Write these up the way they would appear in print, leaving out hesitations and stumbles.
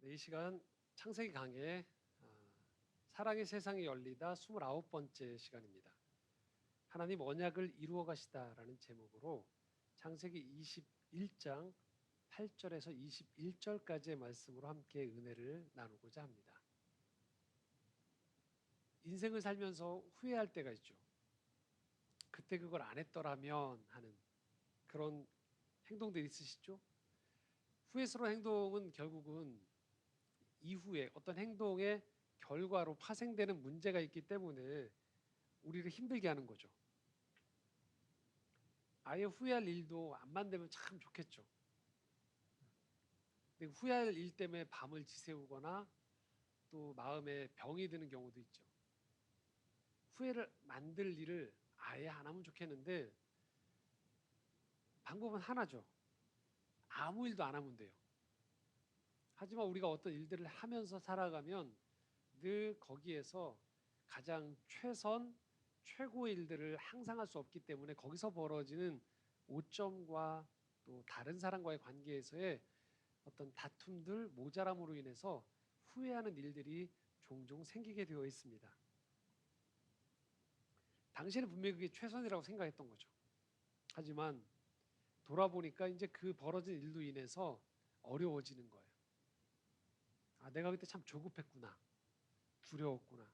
네, 이 시간 창세기 강의 사랑의 세상이 열리다 29번째 시간입니다. 하나님 언약을 이루어 가시다라는 제목으로 창세기 21장 8절에서 21절까지의 말씀으로 함께 은혜를 나누고자 합니다. 인생을 살면서 후회할 때가 있죠. 그때 그걸 안 했더라면 하는 그런 행동들 있으시죠? 후회스러운 행동은 결국은 이후에 어떤 행동의 결과로 파생되는 문제가 있기 때문에 우리를 힘들게 하는 거죠. 아예 후회할 일도 안 만들면 참 좋겠죠. 근데 후회할 일 때문에 밤을 지새우거나 또 마음에 병이 드는 경우도 있죠. 후회를 만들 일을 아예 안 하면 좋겠는데 방법은 하나죠. 아무 일도 안 하면 돼요. 하지만 우리가 어떤 일들을 하면서 살아가면 늘 거기에서 가장 최고의 일들을 항상 할 수 없기 때문에 거기서 벌어지는 오점과 또 다른 사람과의 관계에서의 어떤 다툼들, 모자람으로 인해서 후회하는 일들이 종종 생기게 되어 있습니다. 당신은 분명히 그게 최선이라고 생각했던 거죠. 하지만 돌아보니까 이제 그 벌어진 일로 인해서 어려워지는 거예요. 아, 내가 그때 참 조급했구나. 두려웠구나.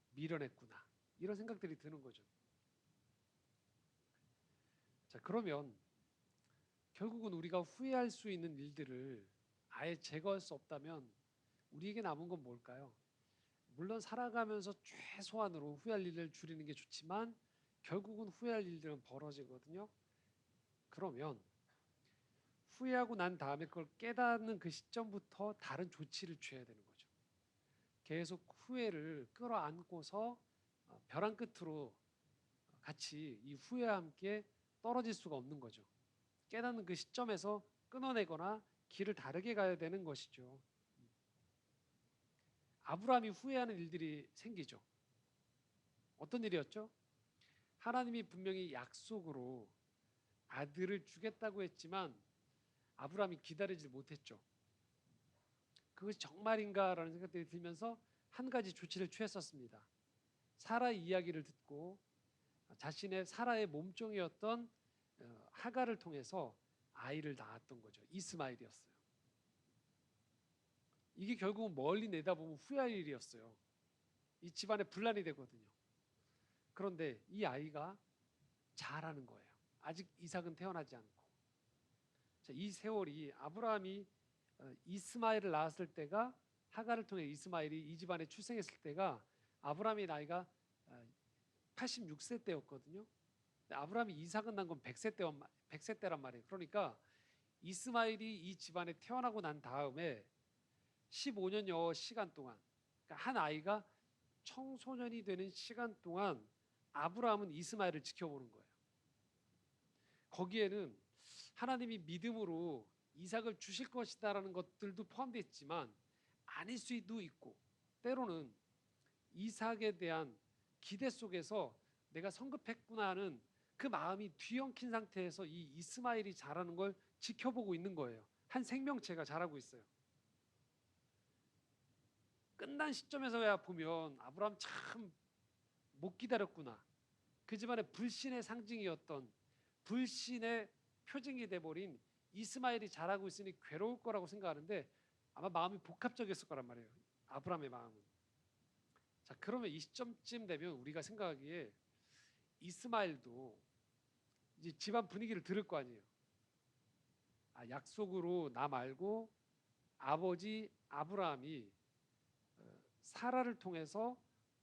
미련했구나. 이런 생각들이 드는 거죠. 자, 그러면 결국은 우리가 후회할 수 있는 일들을 아예 제거할 수 없다면 우리에게 남은 건 뭘까요? 물론 살아가면서 최소한으로 후회할 일을 줄이는 게 좋지만 결국은 후회할 일들은 벌어지거든요. 그러면 후회하고 난 다음에 그걸 깨닫는 그 시점부터 다른 조치를 취해야 되는 거죠. 계속 후회를 끌어안고서 벼랑 끝으로 같이 이 후회와 함께 떨어질 수가 없는 거죠. 깨닫는 그 시점에서 끊어내거나 길을 다르게 가야 되는 것이죠. 아브라함이 후회하는 일들이 생기죠. 어떤 일이었죠? 하나님이 분명히 약속으로 아들을 주겠다고 했지만 아브라함이 기다리지 못했죠. 그것이 정말인가라는 생각들이 들면서 한 가지 조치를 취했었습니다. 사라의 이야기를 듣고 자신의 사라의 몸종이었던 하갈을 통해서 아이를 낳았던 거죠. 이스마엘이었어요. 이게 결국은 멀리 내다보면 후회할 일이었어요. 이 집안에 분란이 되거든요. 그런데 이 아이가 자라는 거예요. 아직 이삭은 태어나지 않고. 자, 이 세월이 아브라함이 이스마엘을 낳았을 때가 하갈을 통해 이스마엘이 이 집안에 출생했을 때가 아브라함의 나이가 86세 때였거든요. 아브라함이 이삭은 낳은 건 100세 때란 말이에요. 그러니까 이스마엘이 이 집안에 태어나고 난 다음에 15년여 시간 동안 그러니까 한 아이가 청소년이 되는 시간 동안 아브라함은 이스마엘을 지켜보는 거예요. 거기에는 하나님이 믿음으로 이삭을 주실 것이다라는 것들도 포함되어 있지만 아닐 수도 있고 때로는 이삭에 대한 기대 속에서 내가 성급했구나 하는 그 마음이 뒤엉킨 상태에서 이 이스마엘이 자라는 걸 지켜보고 있는 거예요. 한 생명체가 자라고 있어요. 끝난 시점에서야 보면 아브라함 참 못 기다렸구나. 그 집안의 불신의 상징이었던 불신의 표징이 돼버린 이스마엘이 자라고 있으니 괴로울 거라고 생각하는데 아마 마음이 복합적이었을 거란 말이에요. 아브라함의 마음은. 자, 그러면 이 시점쯤 되면 우리가 생각하기에 이스마엘도 이제 집안 분위기를 들을 거 아니에요. 아, 약속으로 나 말고 아버지 아브라함이 사라를 통해서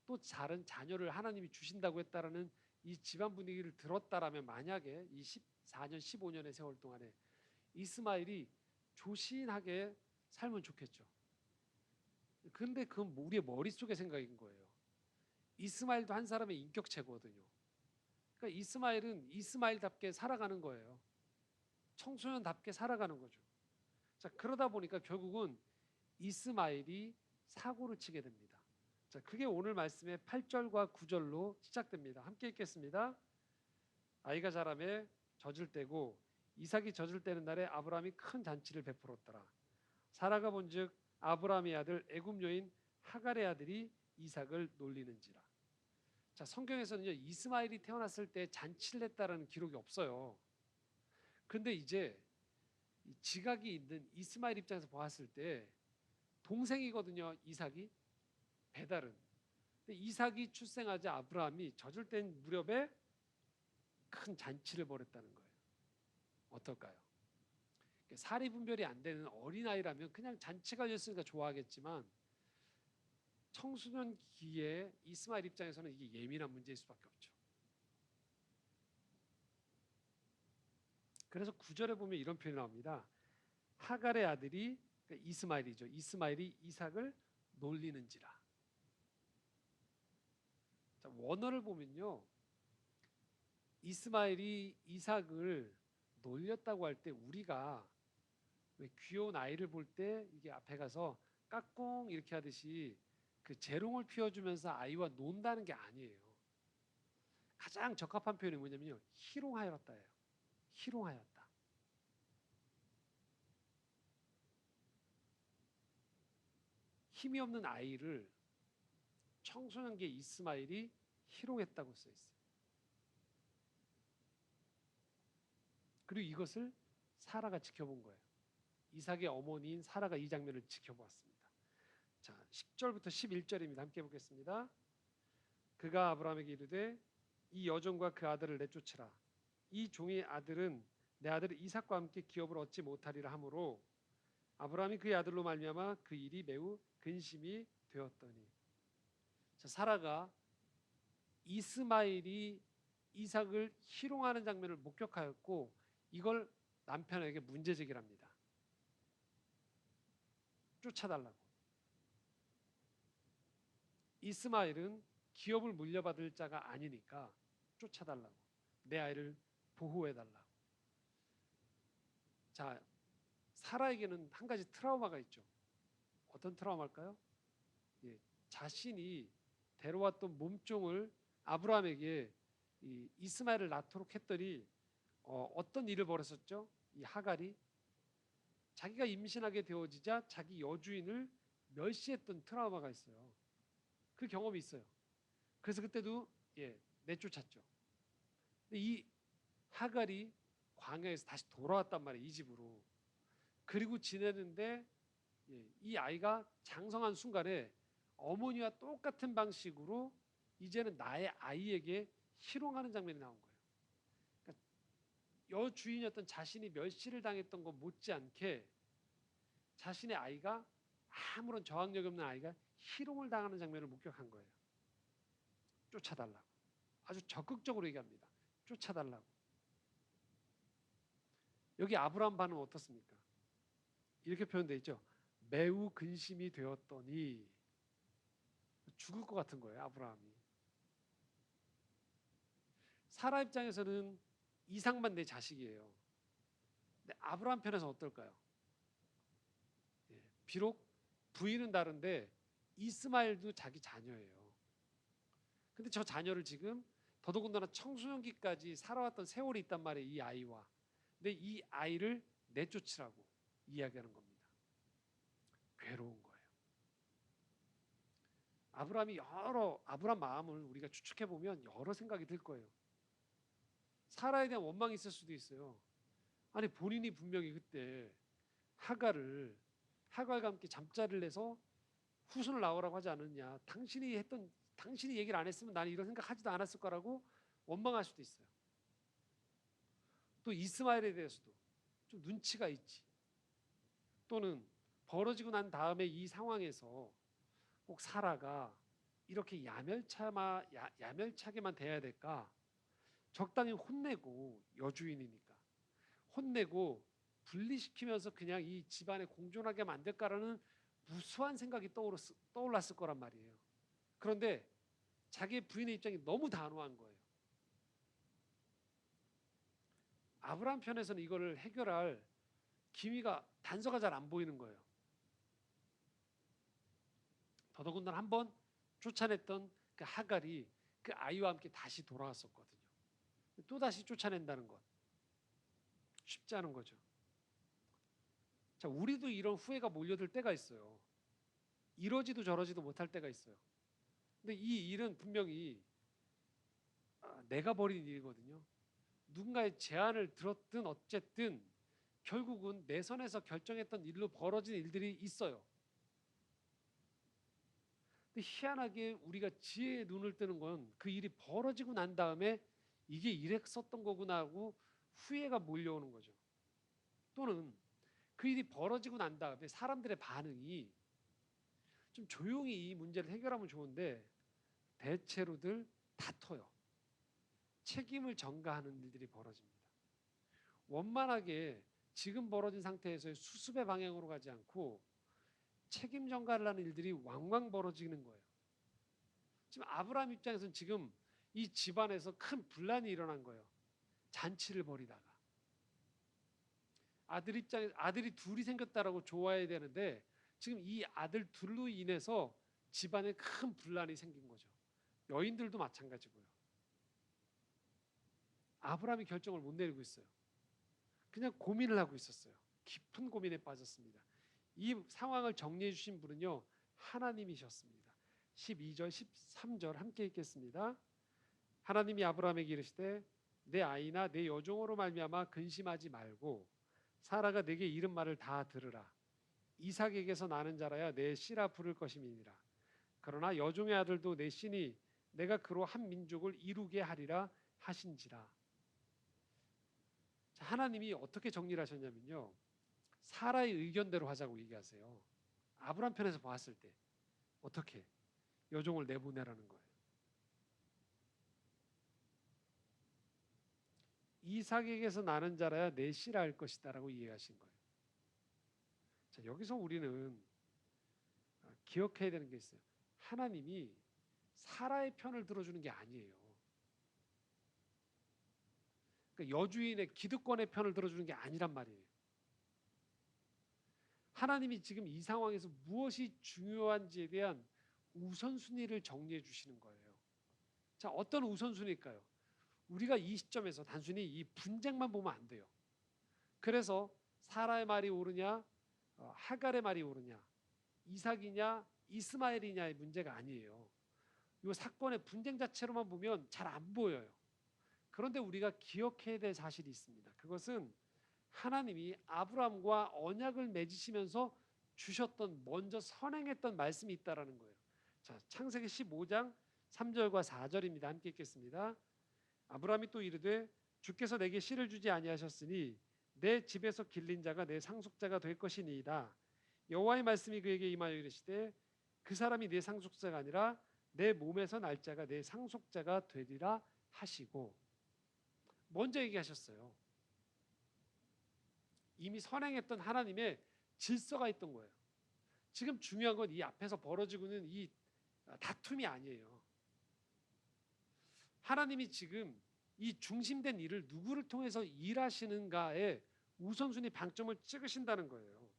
또 다른 자녀를 하나님이 주신다고 했다라는 이 집안 분위기를 들었다라면 만약에 이 14년 15년의 세월 동안에 이스마엘이 조신하게 살면 좋겠죠. 근데 그건 우리의 머릿속의 생각인 거예요. 이스마엘도 한 사람의 인격체거든요. 그러니까 이스마엘은 이스마엘답게 살아가는 거예요. 청소년답게 살아가는 거죠. 자, 그러다 보니까 결국은 이스마엘이 사고를 치게 됩니다. 자, 그게 오늘 말씀의 8절과 9절로 시작됩니다. 함께 읽겠습니다. 아이가 자라매 젖을 때고 이삭이 젖을 때는 날에 아브라함이 큰 잔치를 베풀었더라. 사라가 본즉 아브라함의 아들 애굽 여인 하갈의 아들이 이삭을 놀리는지라. 자, 성경에서는요, 이스마엘이 태어났을 때 잔치를 했다라는 기록이 없어요. 그런데 이제 지각이 있는 이스마엘 입장에서 보았을 때 동생이거든요, 이삭이, 배달은. 근데 이삭이 출생하자 아브라함이 젖을 땐 무렵에 큰 잔치를 벌였다는 거예요. 어떨까요? 사리 분별이 안 되는 어린아이라면 그냥 잔치가 열렸으니까 좋아하겠지만 청소년기에 이스마엘 입장에서는 이게 예민한 문제일 수밖에 없죠. 그래서 9절에 보면 이런 표현이 나옵니다. 하갈의 아들이, 그러니까 이스마엘이죠. 이스마엘이 이삭을 놀리는지라. 자, 원어를 보면요, 이스마엘이 이삭을 놀렸다고 할 때 우리가 왜 귀여운 아이를 볼 때 이게 앞에 가서 까꿍 이렇게 하듯이 그 재롱을 피워주면서 아이와 논다는 게 아니에요. 가장 적합한 표현이 뭐냐면요, 희롱하였다예요. 희롱하였다. 힘이 없는 아이를 청소년기의 이스마엘이 희롱했다고 써 있어요. 그리고 이것을 사라가 지켜본 거예요. 이삭의 어머니인 사라가 이 장면을 지켜보았습니다. 자, 10절부터 11절입니다. 함께 보겠습니다. 그가 아브라함에게 이르되 이 여종과 그 아들을 내쫓으라. 이 종의 아들은 내 아들 이삭과 함께 기업을 얻지 못하리라 하므로 아브라함이 그의 아들로 말미암아 그 일이 매우 근심이 되었더니. 자, 사라가 이스마엘이 이삭을 희롱하는 장면을 목격하였고 이걸 남편에게 문제 제기를 합니다. 쫓아달라고. 이스마엘은 기업을 물려받을 자가 아니니까 쫓아달라고. 내 아이를 보호해달라고. 자, 사라에게는 한 가지 트라우마가 있죠. 어떤 트라우마일까요? 예, 자신이 데려왔던 몸종을 아브라함에게 이스마엘을 낳도록 했더니 어떤 일을 벌였었죠? 이 하갈이 자기가 임신하게 되어지자 자기 여주인을 멸시했던 트라우마가 있어요. 그 경험이 있어요. 그래서 그때도 내쫓았죠. 근데 이 하갈이 광야에서 다시 돌아왔단 말이에요, 이 집으로. 그리고 지내는데 이 아이가 장성한 순간에 어머니와 똑같은 방식으로 이제는 나의 아이에게 희롱하는 장면이 나온 거예요. 그러니까 여주인이었던 자신이 멸시를 당했던 것 못지않게 자신의 아이가, 아무런 저항력이 없는 아이가 희롱을 당하는 장면을 목격한 거예요. 쫓아달라고. 아주 적극적으로 얘기합니다. 쫓아달라고. 여기 아브라함 반응은 어떻습니까? 이렇게 표현되어 있죠. 매우 근심이 되었더니. 죽을 것 같은 거예요, 아브라함이. 사라 입장에서는 이삭만 내 자식이에요. 근데 아브라함 편에서 어떨까요? 비록 부인은 다른데 이스마엘도 자기 자녀예요. 근데 저 자녀를 지금 더더군다나 청소년기까지 살아왔던 세월이 있단 말이에요, 이 아이와. 근데 이 아이를 내쫓으라고 이야기하는 겁니다. 괴로운 거예요. 아브라함 마음을 우리가 추측해 보면 여러 생각이 들 거예요. 사라에 대한 원망이 있을 수도 있어요. 아니, 본인이 분명히 그때 하갈과 함께 잠자리를 해서 후손을 낳으라고 하지 않았냐. 당신이 얘기를 안 했으면 나는 이런 생각하지도 않았을 거라고 원망할 수도 있어요. 또 이스마엘에 대해서도 좀 눈치가 있지. 또는 벌어지고 난 다음에 이 상황에서 꼭 사라가 이렇게 야멸차게만 돼야 될까? 적당히 혼내고, 여주인이니까 혼내고 분리시키면서 그냥 이 집안에 공존하게 만들까라는 무수한 생각이 떠올랐을 거란 말이에요. 그런데 자기의 부인의 입장이 너무 단호한 거예요. 아브라함 편에서는 이거를 해결할 단서가 잘 안 보이는 거예요. 더더군다나 한번 쫓아냈던 그 하갈이 그 아이와 함께 다시 돌아왔었거든요. 또 다시 쫓아낸다는 것 쉽지 않은 거죠. 자, 우리도 이런 후회가 몰려들 때가 있어요. 이러지도 저러지도 못할 때가 있어요. 근데 이 일은 분명히 내가 벌인 일이거든요. 누군가의 제안을 들었든 어쨌든 결국은 내 선에서 결정했던 일로 벌어진 일들이 있어요. 근데 희한하게 우리가 지혜의 눈을 뜨는 건 그 일이 벌어지고 난 다음에 이게 이랬었던 거구나 하고 후회가 몰려오는 거죠. 또는 그 일이 벌어지고 난 다음에 사람들의 반응이 좀 조용히 이 문제를 해결하면 좋은데 대체로들 다퉈요. 책임을 전가하는 일들이 벌어집니다. 원만하게 지금 벌어진 상태에서의 수습의 방향으로 가지 않고 책임 전가를 하는 일들이 왕왕 벌어지는 거예요. 지금 아브라함 입장에서는 지금 이 집안에서 큰 분란이 일어난 거예요. 잔치를 벌이다가 아들이 둘이 생겼다라고 좋아해야 되는데 지금 이 아들 둘로 인해서 집안에 큰 분란이 생긴 거죠. 여인들도 마찬가지고요. 아브라함이 결정을 못 내리고 있어요. 그냥 고민을 하고 있었어요. 깊은 고민에 빠졌습니다. 이 상황을 정리해 주신 분은요, 하나님이셨습니다. 12절 13절 함께 읽겠습니다. 하나님이 아브라함에게 이르시되 내 아이나 내 여종으로 말미암아 근심하지 말고 사라가 내게 이른 말을 다 들으라. 이삭에게서 나는 자라야 내 씨라 부를 것임이니라. 그러나 여종의 아들도 내 씨니 내가 그로 한 민족을 이루게 하리라 하신지라. 하나님이 어떻게 정리를 하셨냐면요, 사라의 의견대로 하자고 얘기하세요. 아브라함 편에서 봤을 때 어떻게 여종을 내보내라는 거예요. 이삭에게서 나는 자라야 내 씨라 할 것이다라고 이해하신 거예요. 자, 여기서 우리는 기억해야 되는 게 있어요. 하나님이 사라의 편을 들어주는 게 아니에요. 그러니까 여주인의 기득권의 편을 들어주는 게 아니란 말이에요. 하나님이 지금 이 상황에서 무엇이 중요한지에 대한 우선순위를 정리해 주시는 거예요. 자, 어떤 우선순위일까요? 우리가 이 시점에서 단순히 이 분쟁만 보면 안 돼요. 그래서 사라의 말이 옳으냐, 하갈의 말이 옳으냐, 이삭이냐, 이스마엘이냐의 문제가 아니에요. 이 사건의 분쟁 자체로만 보면 잘 안 보여요. 그런데 우리가 기억해야 될 사실이 있습니다. 그것은 하나님이 아브라함과 언약을 맺으시면서 주셨던 먼저 선행했던 말씀이 있다라는 거예요. 자, 창세기 15장 3절과 4절입니다. 함께 읽겠습니다. 아브라함이 또 이르되 주께서 내게 씨를 주지 아니하셨으니 내 집에서 길린 자가 내 상속자가 될 것이니이다. 여호와의 말씀이 그에게 임하여 이르시되 그 사람이 내 상속자가 아니라 내 몸에서 날 자가 내 상속자가 되리라 하시고 먼저 얘기하셨어요. 이미 선행했던 하나님의 질서가 있던 거예요. 지금 중요한 건 이 앞에서 벌어지고 있는 이 다툼이 아니에요. 하나님이 지금 이 중심된 일을 누구를 통해서 일하시는가에 우선순위 방점을 찍으신다는 거예요.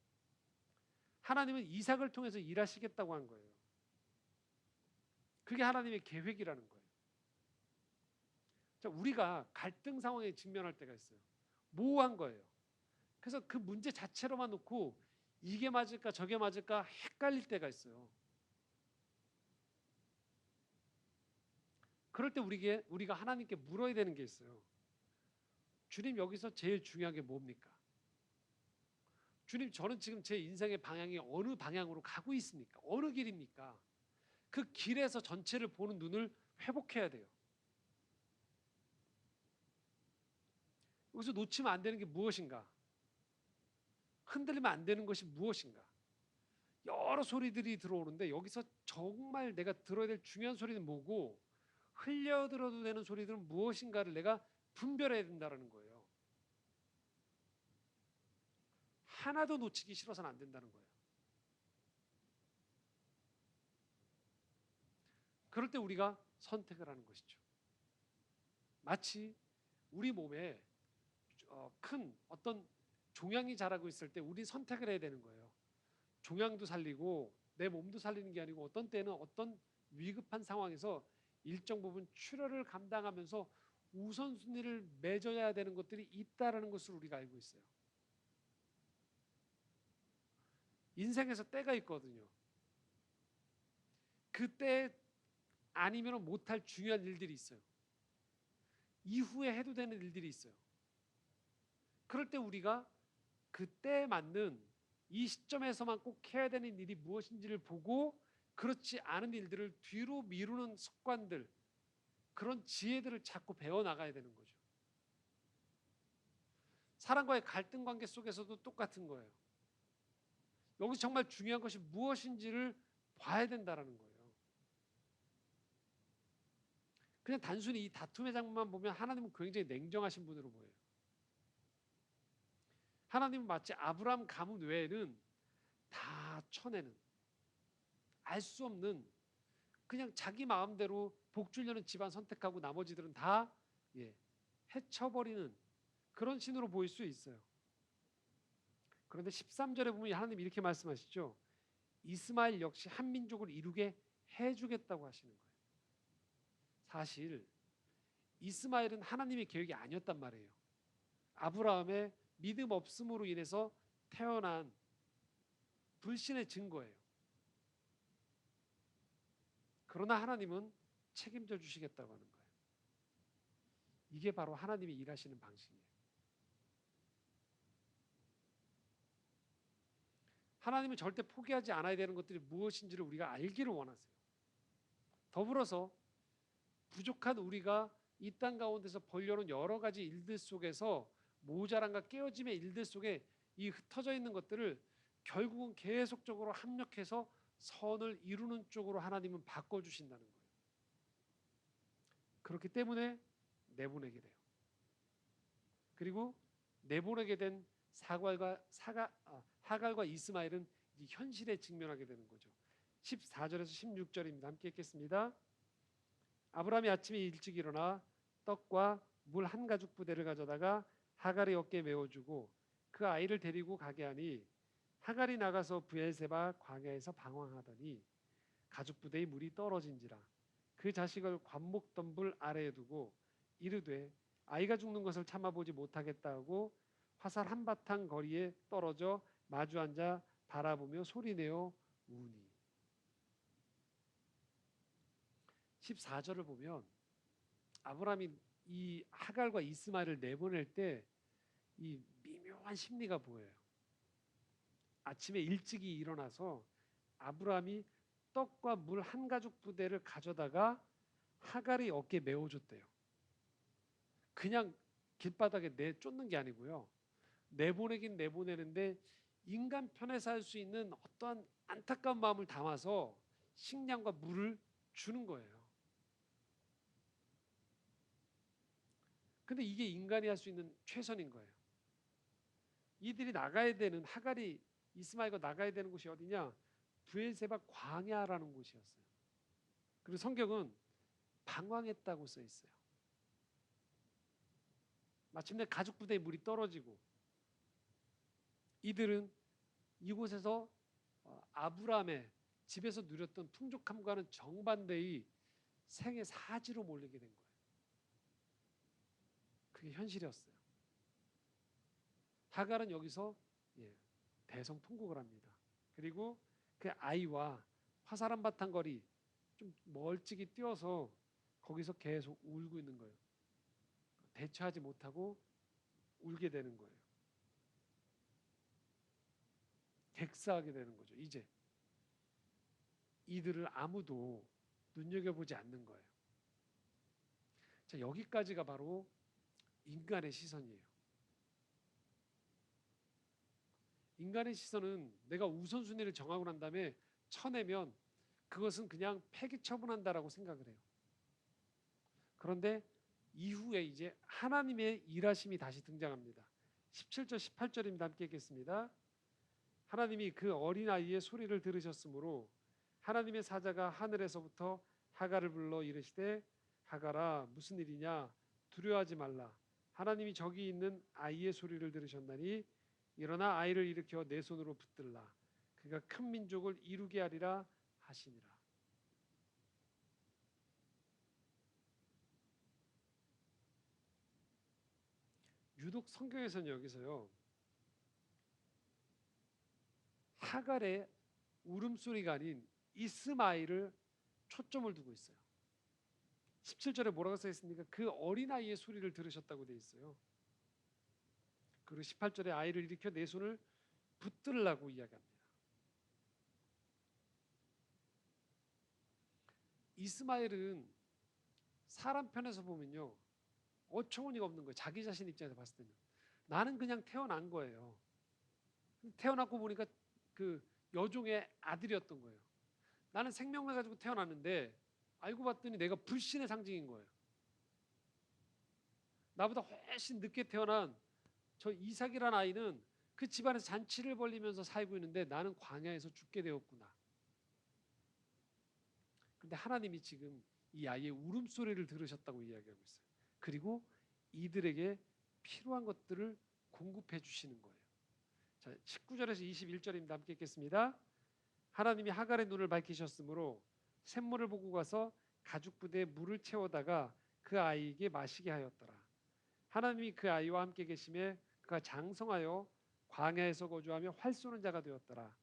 하나님은 이삭을 통해서 일하시겠다고 한 거예요. 그게 하나님의 계획이라는 거예요. 자, 우리가 갈등 상황에 직면할 때가 있어요. 모호한 거예요. 그래서 그 문제 자체로만 놓고 이게 맞을까 저게 맞을까 헷갈릴 때가 있어요. 그럴 때 우리가 하나님께 물어야 되는 게 있어요. 주님, 여기서 제일 중요한 게 뭡니까? 주님, 저는 지금 제 인생의 방향이 어느 방향으로 가고 있습니까? 어느 길입니까? 그 길에서 전체를 보는 눈을 회복해야 돼요. 여기서 놓치면 안 되는 게 무엇인가? 흔들리면 안 되는 것이 무엇인가? 여러 소리들이 들어오는데 여기서 정말 내가 들어야 될 중요한 소리는 뭐고 흘려들어도 되는 소리들은 무엇인가를 내가 분별해야 된다는 거예요. 하나도 놓치기 싫어서는 안 된다는 거예요. 그럴 때 우리가 선택을 하는 것이죠. 마치 우리 몸에 큰 어떤 종양이 자라고 있을 때 우리 선택을 해야 되는 거예요. 종양도 살리고 내 몸도 살리는 게 아니고 어떤 때는 어떤 위급한 상황에서 일정 부분 출혈을 감당하면서 우선순위를 맺어야 되는 것들이 있다라는 것을 우리가 알고 있어요. 인생에서 때가 있거든요. 그때 아니면 못할 중요한 일들이 있어요. 이후에 해도 되는 일들이 있어요. 그럴 때 우리가 그때에 맞는 이 시점에서만 꼭 해야 되는 일이 무엇인지를 보고 그렇지 않은 일들을 뒤로 미루는 습관들, 그런 지혜들을 자꾸 배워나가야 되는 거죠. 사람과의 갈등 관계 속에서도 똑같은 거예요. 여기서 정말 중요한 것이 무엇인지를 봐야 된다는 거예요. 그냥 단순히 이 다툼의 장면만 보면 하나님은 굉장히 냉정하신 분으로 보여요. 하나님은 마치 아브라함 가문 외에는 다 쳐내는, 알 수 없는, 그냥 자기 마음대로 복 주려는 집안 선택하고 나머지들은 다 해쳐버리는 그런 신으로 보일 수 있어요. 그런데 13절에 보면 하나님 이렇게 말씀하시죠. 이스마엘 역시 한 민족을 이루게 해주겠다고 하시는 거예요. 사실 이스마엘은 하나님의 계획이 아니었단 말이에요. 아브라함의 믿음 없음으로 인해서 태어난 불신의 증거예요. 그러나 하나님은 책임져 주시겠다고 하는 거예요. 이게 바로 하나님이 일하시는 방식이에요. 하나님은 절대 포기하지 않아야 되는 것들이 무엇인지를 우리가 알기를 원하세요. 더불어서 부족한 우리가 이 땅 가운데서 벌려놓은 여러 가지 일들 속에서 모자람과 깨어짐의 일들 속에 이 흩어져 있는 것들을 결국은 계속적으로 합력해서 선을 이루는 쪽으로 하나님은 바꿔주신다는 거예요. 그렇기 때문에 내보내게 돼요. 그리고 내보내게 된 하갈과 이스마엘은 이 현실에 직면하게 되는 거죠. 14절에서 16절입니다. 함께 읽겠습니다. 아브라함이 아침에 일찍 일어나 떡과 물 한 가죽 부대를 가져다가 하갈의 어깨에 메어주고 그 아이를 데리고 가게 하니 하갈이 나가서 브엘세바 광야에서 방황하더니 가죽 부대의 물이 떨어진지라 그 자식을 관목 덤불 아래에 두고 이르되 아이가 죽는 것을 참아보지 못하겠다 하고 화살 한바탕 거리에 떨어져 마주 앉아 바라보며 소리내어 우니. 14절을 보면 아브라함이 이 하갈과 이스마엘을 내보낼 때 이 미묘한 심리가 보여요. 아침에 일찍이 일어나서 아브라함이 떡과 물 한 가죽 부대를 가져다가 하갈이 어깨에 메어줬대요. 그냥 길바닥에 내쫓는 게 아니고요. 내보내긴 내보내는데 인간 편에서 할 수 있는 어떠한 안타까운 마음을 담아서 식량과 물을 주는 거예요. 근데 이게 인간이 할 수 있는 최선인 거예요. 이들이 나가야 되는 하갈이 이스마엘과 나가야 되는 곳이 어디냐? 브엘세바 광야라는 곳이었어요. 그리고 성경은 방황했다고 써 있어요. 마침내 가죽 부대에 물이 떨어지고 이들은 이곳에서 아브라함의 집에서 누렸던 풍족함과는 정반대의 생의 사지로 몰리게 된 거예요. 그게 현실이었어요. 하갈은 여기서 대성통곡을 합니다. 그리고 그 아이와 화살 한바탕 거리 좀 멀찍이 뛰어서 거기서 계속 울고 있는 거예요. 대처하지 못하고 울게 되는 거예요. 객사하게 되는 거죠. 이제 이들을 아무도 눈여겨보지 않는 거예요. 자, 여기까지가 바로 인간의 시선이에요. 인간의 시선은 내가 우선순위를 정하고 난 다음에 쳐내면 그것은 그냥 폐기 처분한다라고 생각을 해요. 그런데 이후에 이제 하나님의 일하심이 다시 등장합니다. 17절 18절입니다. 함께 읽겠습니다. 하나님이 그 어린아이의 소리를 들으셨으므로 하나님의 사자가 하늘에서부터 하갈을 불러 이르시되 하갈아 무슨 일이냐 두려워하지 말라 하나님이 저기 있는 아이의 소리를 들으셨나니 일어나 아이를 일으켜 내 손으로 붙들라 그가 큰 민족을 이루게 하리라 하시니라. 유독 성경에서는 여기서요 하갈의 울음소리가 아닌 이스마엘을 초점을 두고 있어요. 17절에 뭐라고 써 있습니까? 그 어린아이의 소리를 들으셨다고 돼 있어요. 그리고 18절에 아이를 일으켜 내 손을 붙들라고 이야기합니다. 이스마엘은 사람 편에서 보면요, 어처구니가 없는 거예요. 자기 자신 입장에서 봤을 때는 나는 그냥 태어난 거예요. 태어났고 보니까 그 여종의 아들이었던 거예요. 나는 생명을 가지고 태어났는데 알고 봤더니 내가 불신의 상징인 거예요. 나보다 훨씬 늦게 태어난 저 이삭이란 아이는 그 집안에서 잔치를 벌리면서 살고 있는데 나는 광야에서 죽게 되었구나. 근데 하나님이 지금 이 아이의 울음소리를 들으셨다고 이야기하고 있어요. 그리고 이들에게 필요한 것들을 공급해 주시는 거예요. 자, 19절에서 21절입니다. 함께 읽겠습니다. 하나님이 하갈의 눈을 밝히셨으므로 샘물을 보고 가서 가죽 부대에 물을 채워다가 그 아이에게 마시게 하였더라. 하나님이 그 아이와 함께 계심에 그가 장성하여 광야에서 거주하며 활 쏘는 자가 되었더라.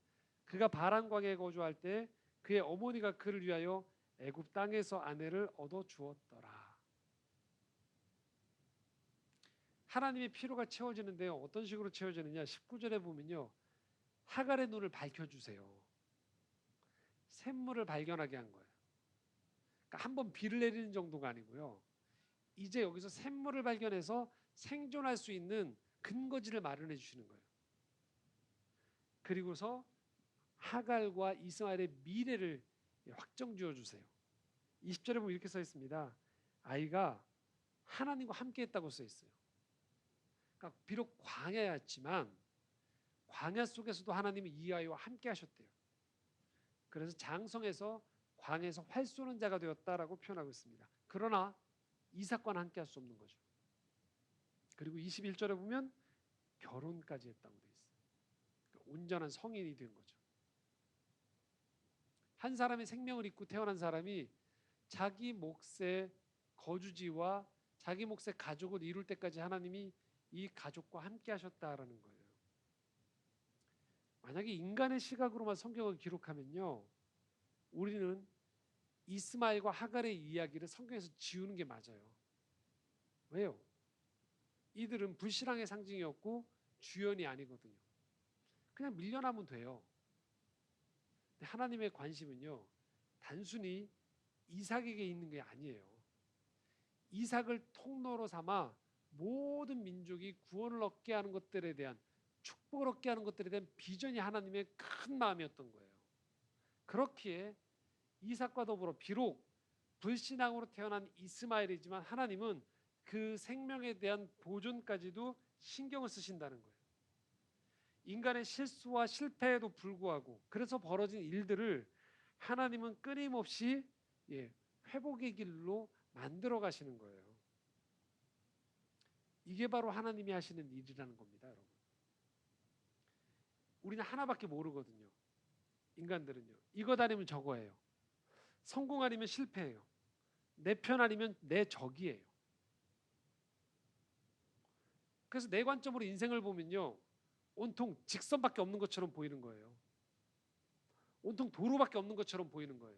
그가 바란 광야에 거주할 때 그의 어머니가 그를 위하여 애굽 땅에서 아내를 얻어 주었더라. 하나님의 필요가 채워지는데요. 어떤 식으로 채워지느냐? 19절에 보면요. 하갈의 눈을 밝혀주세요. 샘물을 발견하게 한 거예요. 그러니까 한번 비를 내리는 정도가 아니고요. 이제 여기서 샘물을 발견해서 생존할 수 있는 근거지를 마련해 주시는 거예요. 그리고서 하갈과 이스마엘의 미래를 확정 지어 주세요. 20절에 보면 이렇게 써 있습니다. 아이가 하나님과 함께 했다고 써 있어요. 그러니까 비록 광야였지만 광야 속에서도 하나님이 이 아이와 함께 하셨대요. 그래서 장성해서 광야에서 활 쏘는 자가 되었다라고 표현하고 있습니다. 그러나 이삭과는 함께 할 수 없는 거죠. 그리고 21절에 보면 결혼까지 했다고 되어 있어요. 그러니까 온전한 성인이 된 거죠. 한 사람의 생명을 잇고 태어난 사람이 자기 몫의 거주지와 자기 몫의 가족을 이룰 때까지 하나님이 이 가족과 함께 하셨다라는 거예요. 만약에 인간의 시각으로만 성경을 기록하면요, 우리는 이스마엘과 하갈의 이야기를 성경에서 지우는 게 맞아요. 왜요? 이들은 불신앙의 상징이었고 주연이 아니거든요. 그냥 밀려나면 돼요. 근데 하나님의 관심은요, 단순히 이삭에게 있는 게 아니에요. 이삭을 통로로 삼아 모든 민족이 구원을 얻게 하는 것들에 대한, 축복을 얻게 하는 것들에 대한 비전이 하나님의 큰 마음이었던 거예요. 그렇기에 이삭과 더불어 비록 불신앙으로 태어난 이스마엘이지만 하나님은 그 생명에 대한 보존까지도 신경을 쓰신다는 거예요. 인간의 실수와 실패에도 불구하고 그래서 벌어진 일들을 하나님은 끊임없이 회복의 길로 만들어 가시는 거예요. 이게 바로 하나님이 하시는 일이라는 겁니다, 여러분. 우리는 하나밖에 모르거든요. 인간들은요. 이것 아니면 저거예요. 성공 아니면 실패예요. 내 편 아니면 내 적이에요. 그래서 내 관점으로 인생을 보면요, 온통 직선밖에 없는 것처럼 보이는 거예요. 온통 도로밖에 없는 것처럼 보이는 거예요.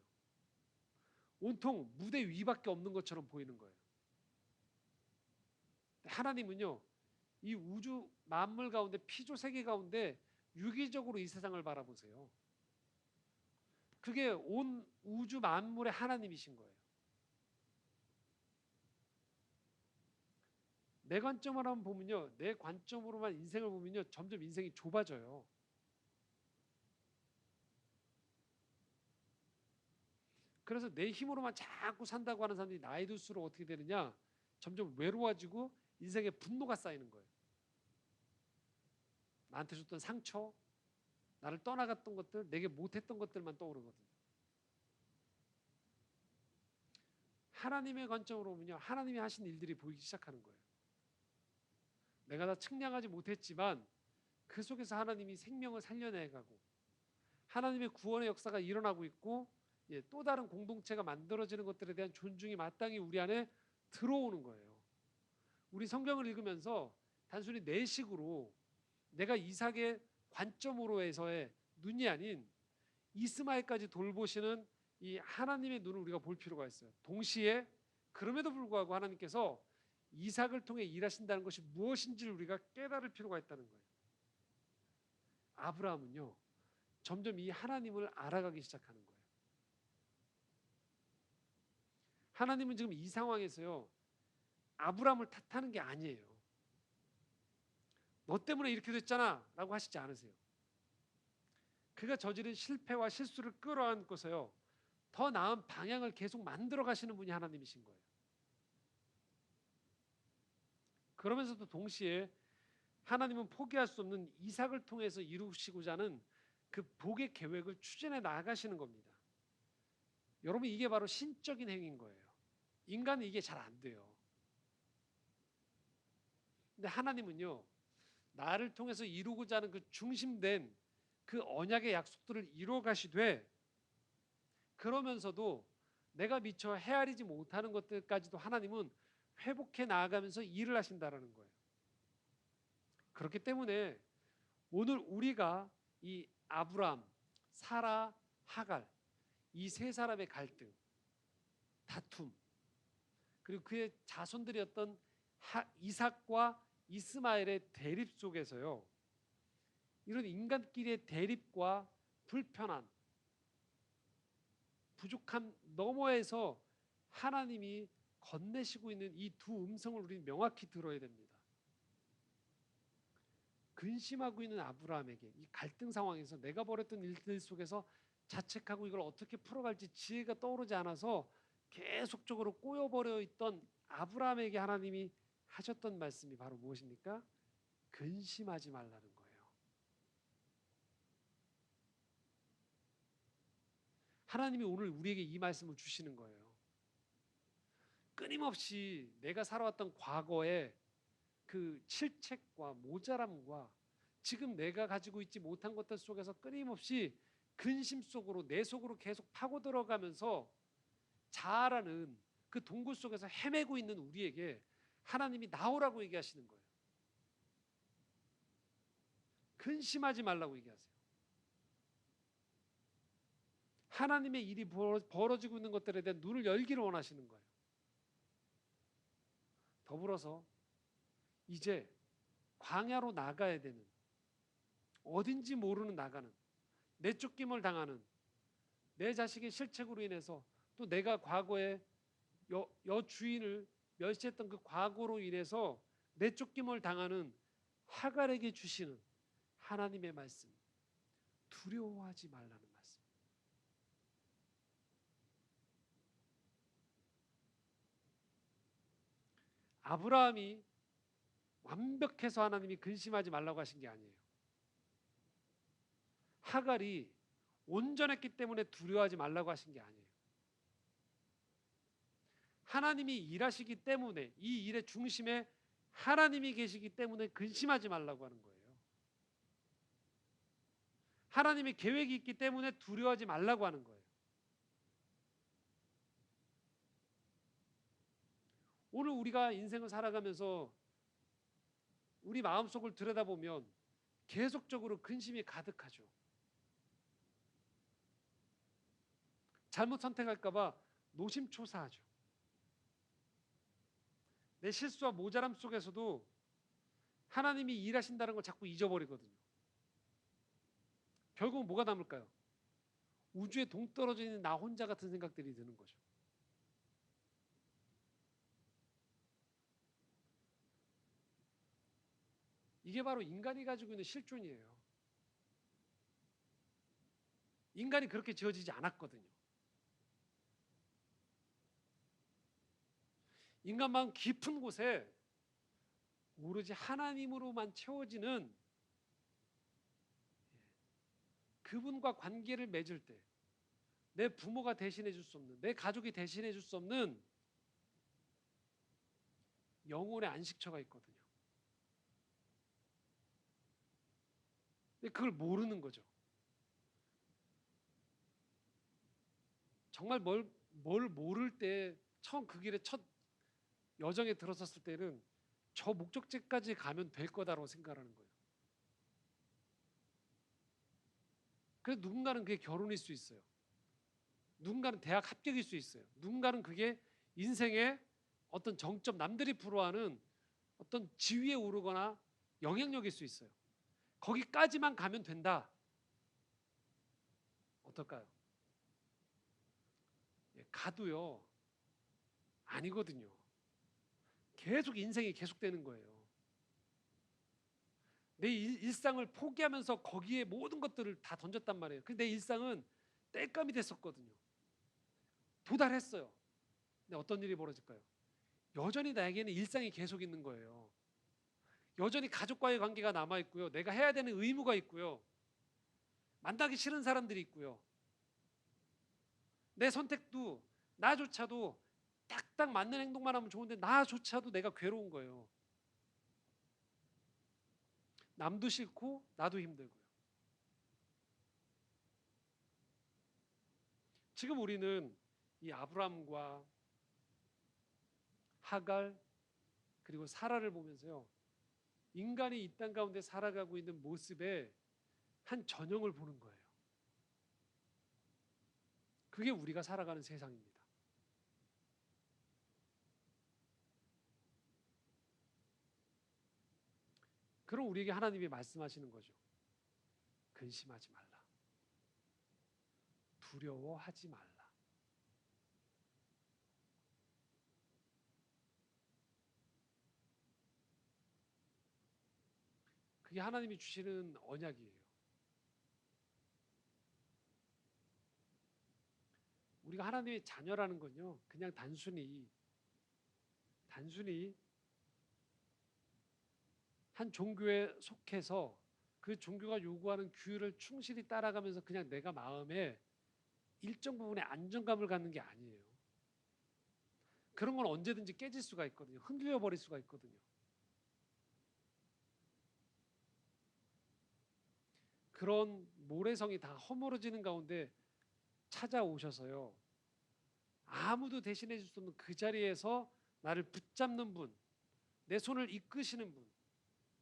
온통 무대 위밖에 없는 것처럼 보이는 거예요. 하나님은요, 이 우주 만물 가운데, 피조 세계 가운데 유기적으로 이 세상을 바라보세요. 그게 온 우주 만물의 하나님이신 거예요. 내 관점으로만 보면요, 내 관점으로만 인생을 보면요, 점점 인생이 좁아져요. 그래서 내 힘으로만 자꾸 산다고 하는 사람들이 나이 들수록 어떻게 되느냐, 점점 외로워지고 인생에 분노가 쌓이는 거예요. 나한테 줬던 상처, 나를 떠나갔던 것들, 내게 못했던 것들만 떠오르거든요. 하나님의 관점으로 보면요, 하나님이 하신 일들이 보이기 시작하는 거예요. 내가 다 측량하지 못했지만 그 속에서 하나님이 생명을 살려내가고 하나님의 구원의 역사가 일어나고 있고, 또 다른 공동체가 만들어지는 것들에 대한 존중이 마땅히 우리 안에 들어오는 거예요. 우리 성경을 읽으면서 단순히 내 식으로 내가 이삭의 관점으로 해서의 눈이 아닌 이스마엘까지 돌보시는 이 하나님의 눈을 우리가 볼 필요가 있어요. 동시에 그럼에도 불구하고 하나님께서 이삭을 통해 일하신다는 것이 무엇인지를 우리가 깨달을 필요가 있다는 거예요. 아브라함은요, 점점 이 하나님을 알아가기 시작하는 거예요. 하나님은 지금 이 상황에서요, 아브라함을 탓하는 게 아니에요. 너 때문에 이렇게 됐잖아 라고 하시지 않으세요. 그가 저지른 실패와 실수를 끌어안고서요, 더 나은 방향을 계속 만들어 가시는 분이 하나님이신 거예요. 그러면서도 동시에 하나님은 포기할 수 없는 이삭을 통해서 이루시고자 하는 그 복의 계획을 추진해 나가시는 겁니다. 여러분, 이게 바로 신적인 행위인 거예요. 인간은 이게 잘 안 돼요. 근데 하나님은요, 나를 통해서 이루고자 하는 그 중심된 그 언약의 약속들을 이루어 가시되, 그러면서도 내가 미처 헤아리지 못하는 것들까지도 하나님은 회복해 나아가면서 일을 하신다라는 거예요. 그렇기 때문에 오늘 우리가 이 아브람, 사라, 하갈 이 세 사람의 갈등, 다툼, 그리고 그의 자손들이었던 이삭과 이스마엘의 대립 속에서요, 이런 인간끼리의 대립과 불편함, 부족함 너머에서 하나님이 건네시고 있는 이 두 음성을 우리는 명확히 들어야 됩니다. 근심하고 있는 아브라함에게 이 갈등 상황에서 내가 벌였던 일들 속에서 자책하고 이걸 어떻게 풀어갈지 지혜가 떠오르지 않아서 계속적으로 꼬여버려 있던 아브라함에게 하나님이 하셨던 말씀이 바로 무엇입니까? 근심하지 말라는 거예요. 하나님이 오늘 우리에게 이 말씀을 주시는 거예요. 끊임없이 내가 살아왔던 과거의 그 실책과 모자람과 지금 내가 가지고 있지 못한 것들 속에서 끊임없이 근심 속으로 내 속으로 계속 파고 들어가면서 자아라는 그 동굴 속에서 헤매고 있는 우리에게 하나님이 나오라고 얘기하시는 거예요. 근심하지 말라고 얘기하세요. 하나님의 일이 벌어지고 있는 것들에 대한 눈을 열기를 원하시는 거예요. 더불어서 이제 광야로 나가야 되는, 어딘지 모르는 나가는, 내쫓김을 당하는, 내 자식의 실책으로 인해서 또 내가 과거에 여주인을 멸시했던 그 과거로 인해서 내쫓김을 당하는 하갈에게 주시는 하나님의 말씀, 두려워하지 말라는 말씀. 아브라함이 완벽해서 하나님이 근심하지 말라고 하신 게 아니에요. 하갈이 온전했기 때문에 두려워하지 말라고 하신 게 아니에요. 하나님이 일하시기 때문에, 이 일의 중심에 하나님이 계시기 때문에 근심하지 말라고 하는 거예요. 하나님의 계획이 있기 때문에 두려워하지 말라고 하는 거예요. 오늘 우리가 인생을 살아가면서 우리 마음속을 들여다보면 계속적으로 근심이 가득하죠. 잘못 선택할까 봐 노심초사하죠. 내 실수와 모자람 속에서도 하나님이 일하신다는 걸 자꾸 잊어버리거든요. 결국 뭐가 남을까요? 우주에 동떨어져 있는 나 혼자 같은 생각들이 드는 거죠. 이게 바로 인간이 가지고 있는 실존이에요. 인간이 그렇게 지어지지 않았거든요. 인간 마음 깊은 곳에 오로지 하나님으로만 채워지는, 그분과 관계를 맺을 때 내 부모가 대신해 줄 수 없는, 내 가족이 대신해 줄 수 없는 영혼의 안식처가 있거든요. 근데 그걸 모르는 거죠. 정말 뭘 모를 때 처음 그 길에 첫 여정에 들어섰을 때는 저 목적지까지 가면 될 거다라고 생각하는 거예요. 그래서 누군가는 그게 결혼일 수 있어요. 누군가는 대학 합격일 수 있어요. 누군가는 그게 인생의 어떤 정점, 남들이 부러워하는 어떤 지위에 오르거나 영향력일 수 있어요. 거기까지만 가면 된다. 어떨까요? 예, 가도요. 아니거든요. 계속 인생이 계속되는 거예요. 내 일상을 포기하면서 거기에 모든 것들을 다 던졌단 말이에요. 근데 내 일상은 땔감이 됐었거든요. 도달했어요. 근데 어떤 일이 벌어질까요? 여전히 나에게는 일상이 계속 있는 거예요. 여전히 가족과의 관계가 남아 있고요. 내가 해야 되는 의무가 있고요. 만나기 싫은 사람들이 있고요. 내 선택도 나조차도 딱딱 맞는 행동만 하면 좋은데 나조차도 내가 괴로운 거예요. 남도 싫고 나도 힘들고요. 지금 우리는 이 아브람과 하갈 그리고 사라를 보면서요. 인간이 이 땅 가운데 살아가고 있는 모습의 한 전형을 보는 거예요. 그게 우리가 살아가는 세상입니다. 그럼 우리에게 하나님이 말씀하시는 거죠. 근심하지 말라. 두려워하지 말라. 그게 하나님이 주시는 언약이에요. 우리가 하나님의 자녀라는 건요. 그냥 단순히 한 종교에 속해서 그 종교가 요구하는 규율을 충실히 따라가면서 그냥 내가 마음에 일정 부분의 안정감을 갖는 게 아니에요. 그런 건 언제든지 깨질 수가 있거든요. 흔들려 버릴 수가 있거든요. 그런 모래성이 다 허물어지는 가운데 찾아오셔서요. 아무도 대신해 줄 수 없는 그 자리에서 나를 붙잡는 분, 내 손을 이끄시는 분,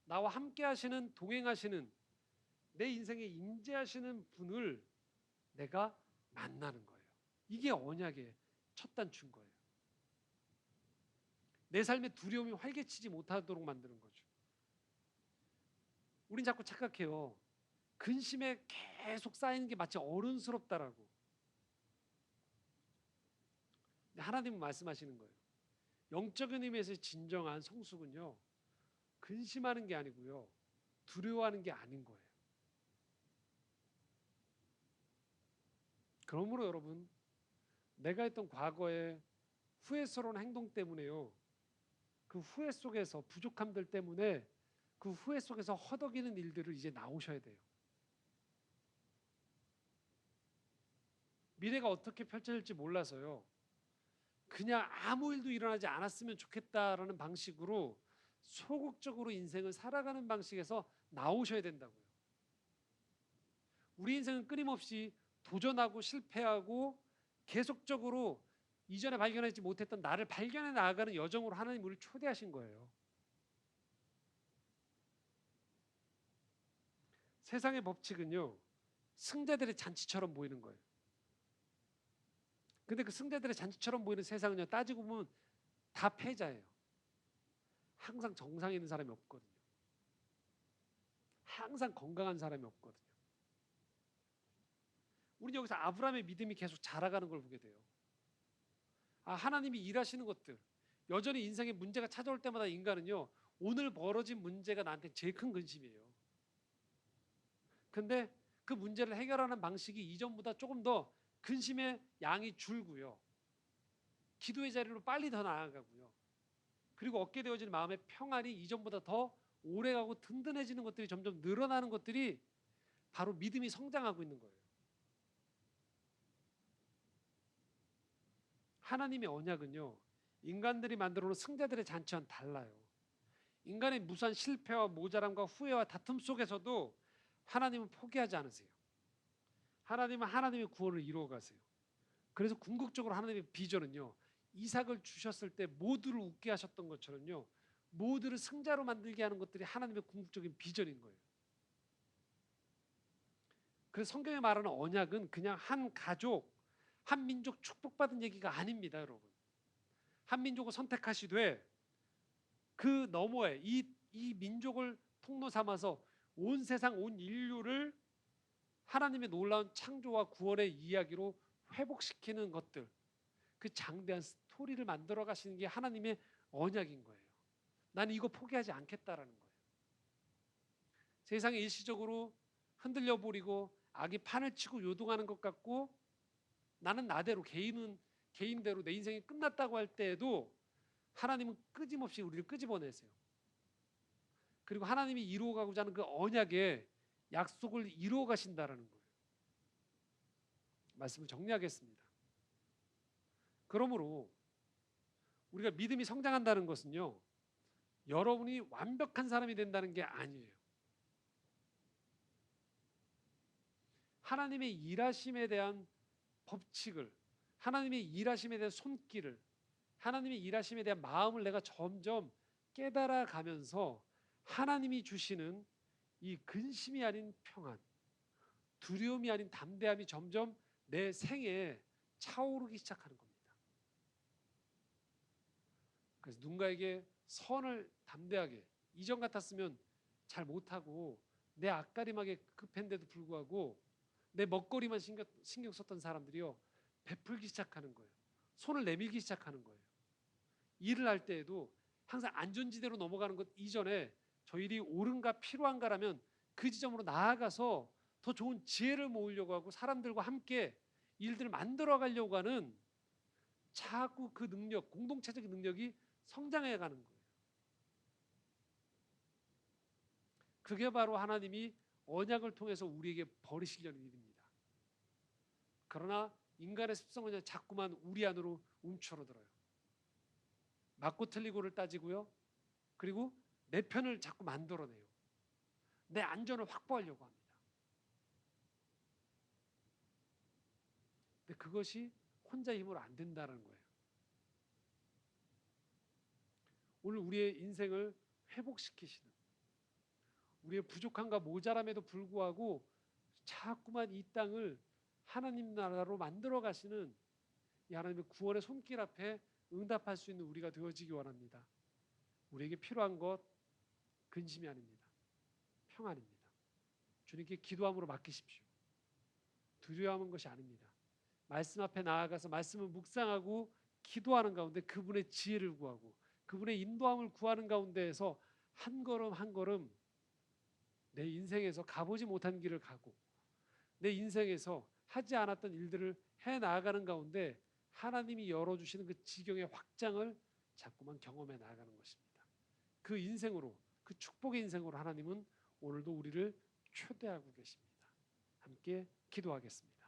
나와 함께 하시는 동행하시는 내 인생에 임재하시는 분을 내가 만나는 거예요. 이게 언약의 첫 단추인 거예요. 내 삶의 두려움이 활개치지 못하도록 만드는 거죠. 우린 자꾸 착각해요. 근심에 계속 쌓이는 게 마치 어른스럽다라고. 하나님은 말씀하시는 거예요. 영적인 의미에서 진정한 성숙은요. 근심하는 게 아니고요. 두려워하는 게 아닌 거예요. 그러므로 여러분, 내가 했던 과거의 후회스러운 행동 때문에요. 그 후회 속에서 부족함들 때문에 그 후회 속에서 허덕이는 일들을 이제 나오셔야 돼요. 미래가 어떻게 펼쳐질지 몰라서요. 그냥 아무 일도 일어나지 않았으면 좋겠다라는 방식으로 소극적으로 인생을 살아가는 방식에서 나오셔야 된다고요. 우리 인생은 끊임없이 도전하고 실패하고 계속적으로 이전에 발견하지 못했던 나를 발견해 나아가는 여정으로 하나님 우리를 초대하신 거예요. 세상의 법칙은요. 승자들의 잔치처럼 보이는 거예요. 근데 그 승자들의 잔치처럼 보이는 세상은요. 따지고 보면 다 패자예요. 항상 정상에 있는 사람이 없거든요. 항상 건강한 사람이 없거든요. 우리는 여기서 아브라함의 믿음이 계속 자라가는 걸 보게 돼요. 아, 하나님이 일하시는 것들, 여전히 인생에 문제가 찾아올 때마다 인간은요. 오늘 벌어진 문제가 나한테 제일 큰 근심이에요. 근데 그 문제를 해결하는 방식이 이전보다 조금 더 근심의 양이 줄고요. 기도의 자리로 빨리 더 나아가고요. 그리고 얻게 되어지는 마음의 평안이 이전보다 더 오래가고 든든해지는 것들이 점점 늘어나는 것들이 바로 믿음이 성장하고 있는 거예요. 하나님의 언약은요. 인간들이 만들어 놓은 승자들의 잔치와는 달라요. 인간의 무수한 실패와 모자람과 후회와 다툼 속에서도 하나님은 포기하지 않으세요. 하나님은 하나님의 구원을 이루어 가세요. 그래서 궁극적으로 하나님의 비전은요. 이삭을 주셨을 때 모두를 웃게 하셨던 것처럼요. 모두를 승자로 만들게 하는 것들이 하나님의 궁극적인 비전인 거예요. 그래서 성경에 말하는 언약은 그냥 한 가족, 한민족 축복받은 얘기가 아닙니다, 여러분. 한민족을 선택하시되 그 너머에 이 민족을 통로 삼아서 온 세상 온 인류를 하나님의 놀라운 창조와 구원의 이야기로 회복시키는 것들, 그 장대한 스토리를 만들어 가시는 게 하나님의 언약인 거예요. 나는 이거 포기하지 않겠다라는 거예요. 세상에 일시적으로 흔들려 버리고 악이 판을 치고 요동하는 것 같고 나는 나대로 개인대로 내 인생이 끝났다고 할 때에도 하나님은 끊임없이 우리를 끄집어내세요. 그리고 하나님이 이루어가고자 하는 그 언약의 약속을 이루어 가신다라는 거예요. 말씀을 정리하겠습니다. 그러므로 우리가 믿음이 성장한다는 것은요, 여러분이 완벽한 사람이 된다는 게 아니에요. 하나님의 일하심에 대한 법칙을, 하나님의 일하심에 대한 손길을, 하나님의 일하심에 대한 마음을 내가 점점 깨달아 가면서 하나님이 주시는 이 근심이 아닌 평안, 두려움이 아닌 담대함이 점점 내 생에 차오르기 시작하는 겁니다. 그래서 누군가에게 선을 담대하게, 이전 같았으면 잘 못하고 내 앞가림하게 급했는데도 불구하고 내 먹거리만 신경 썼던 사람들이요, 베풀기 시작하는 거예요. 손을 내밀기 시작하는 거예요. 일을 할 때에도 항상 안전지대로 넘어가는 것 이전에 저 일이 옳은가 필요한가라면 그 지점으로 나아가서 더 좋은 지혜를 모으려고 하고 사람들과 함께 일들을 만들어 가려고 하는 자꾸 그 능력, 공동체적 능력이 성장해 가는 거예요. 그게 바로 하나님이 언약을 통해서 우리에게 버리시려는 일입니다. 그러나 인간의 습성은 자꾸만 우리 안으로 움츠러들어요. 맞고 틀리고를 따지고요. 그리고 내 편을 자꾸 만들어내요. 내 안전을 확보하려고 합니다. 근데 그것이 혼자 힘으로 안 된다는 거예요. 오늘 우리의 인생을 회복시키시는, 우리의 부족함과 모자람에도 불구하고 자꾸만 이 땅을 하나님 나라로 만들어 가시는 이 하나님의 구원의 손길 앞에 응답할 수 있는 우리가 되어지기 원합니다. 우리에게 필요한 것 근심이 아닙니다. 평안입니다. 주님께 기도함으로 맡기십시오. 두려워하는 것이 아닙니다. 말씀 앞에 나아가서 말씀을 묵상하고 기도하는 가운데 그분의 지혜를 구하고 그분의 인도함을 구하는 가운데에서 한 걸음 한 걸음 내 인생에서 가보지 못한 길을 가고 내 인생에서 하지 않았던 일들을 해 나아가는 가운데 하나님이 열어주시는 그 지경의 확장을 자꾸만 경험해 나아가는 것입니다. 그 인생으로, 그 축복의 인생으로 하나님은 오늘도 우리를 초대하고 계십니다. 함께 기도하겠습니다.